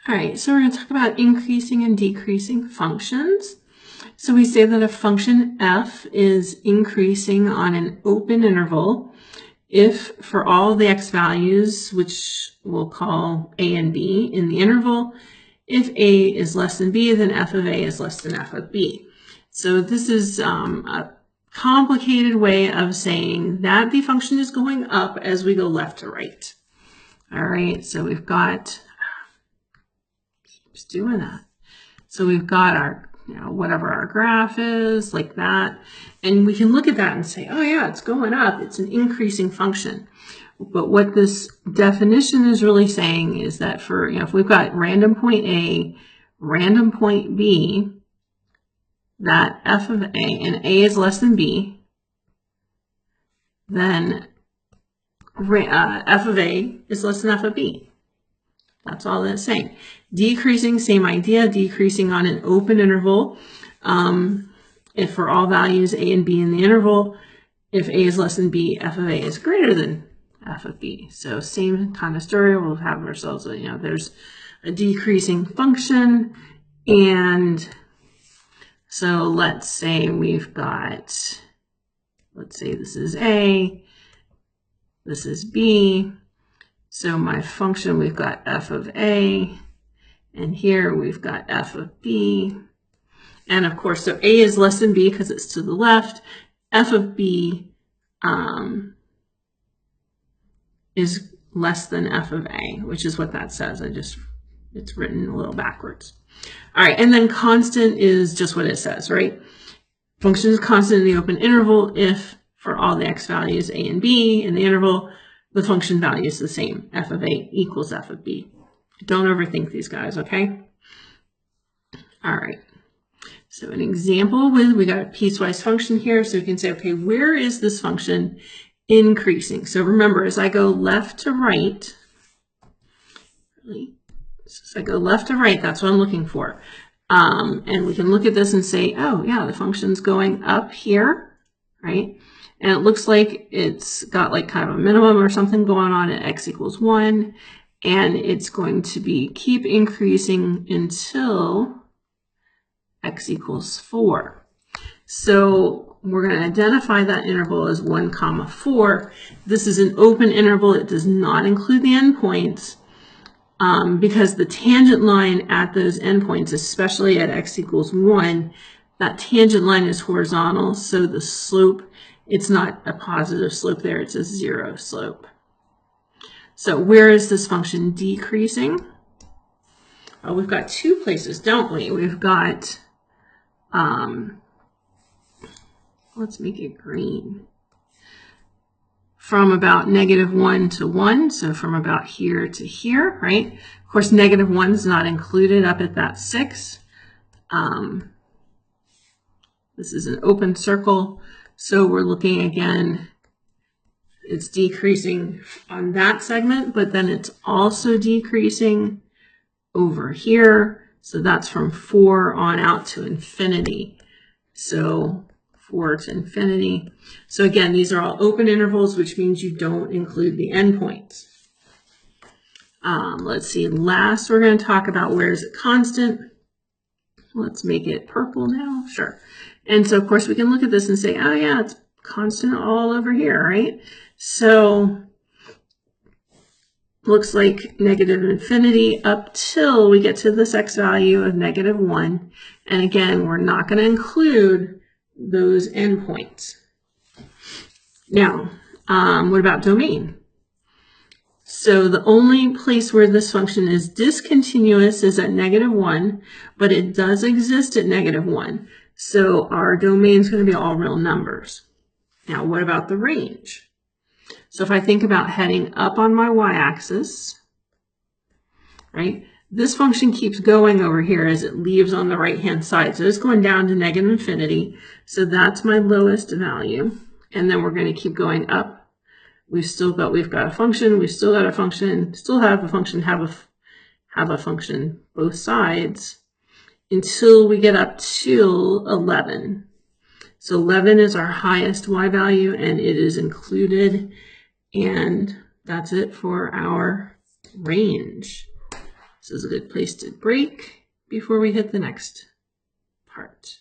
All right, so we're going to talk about increasing and decreasing functions. So we say that a function f is increasing on an open interval if for all the x values, which we'll call a and b in the interval, if a is less than b, then f of a is less than f of b. So this is a complicated way of saying that the function is going up as we go left to right. All right, so we've got, keeps doing that. So we've got our, whatever our graph is, like that. And we can look at that and say, oh yeah, it's going up. It's an increasing function. But what this definition is really saying is that for, if we've got random point A, random point B, that f of A, and A is less than B, then f of A is less than f of B. That's all that's saying. Decreasing, same idea, decreasing on an open interval. If for all values A and B in the interval, if A is less than B, f of A is greater than f of B. So same kind of story. We'll have ourselves, there's a decreasing function. And so let's say we've got, let's say this is A, this is B. So my function, we've got f of A, and here we've got f of B. And of course, so A is less than B because it's to the left. F of B is less than f of A, which is what that says. It's written a little backwards. All right, and then constant is just what it says, right? Function is constant in the open interval if for all the x values A and B in the interval, the function value is the same. F of A equals f of B. Don't overthink these guys, okay? All right. So an example we got a piecewise function here. So we can say, okay, where is this function increasing? So remember, as I go left to right, as I go left to right, that's what I'm looking for. And we can look at this and say, oh yeah, the function's going up here, right? And it looks like it's got like kind of a minimum or something going on at x equals 1. And it's going to be keep increasing until x equals 4. So we're going to identify that interval as 1, 4. This is an open interval. It does not include the endpoints because the tangent line at those endpoints, especially at x equals 1, that tangent line is horizontal. So the slope, it's not a positive slope there. It's a 0 slope. So where is this function decreasing? Oh, we've got two places, don't we? We've got, let's make it green. From about -1 to 1, so from about here to here, right? Of course, -1 is not included up at that 6. This is an open circle, so we're looking again, it's decreasing on that segment, but then it's also decreasing over here. So that's from 4 on out to infinity. So 4 to infinity. So again, these are all open intervals, which means you don't include the endpoints. Let's see, last we're going to talk about where is it constant. Let's make it purple now, sure. And so of course we can look at this and say, oh yeah, it's constant all over here, right? So looks like negative infinity up till we get to this x value of -1. And again, we're not going to include those endpoints. Now, what about domain? So the only place where this function is discontinuous is at -1, but it does exist at -1. So our domain is going to be all real numbers. Now, what about the range? So if I think about heading up on my y-axis, right, this function keeps going over here as it leaves on the right-hand side. So it's going down to -infinity. So that's my lowest value. And then we're going to keep going up. We've got a function, we've still got a function, still have a function, have a function both sides until we get up to 11. So 11 is our highest y value and it is included. And that's it for our range. This is a good place to break before we hit the next part.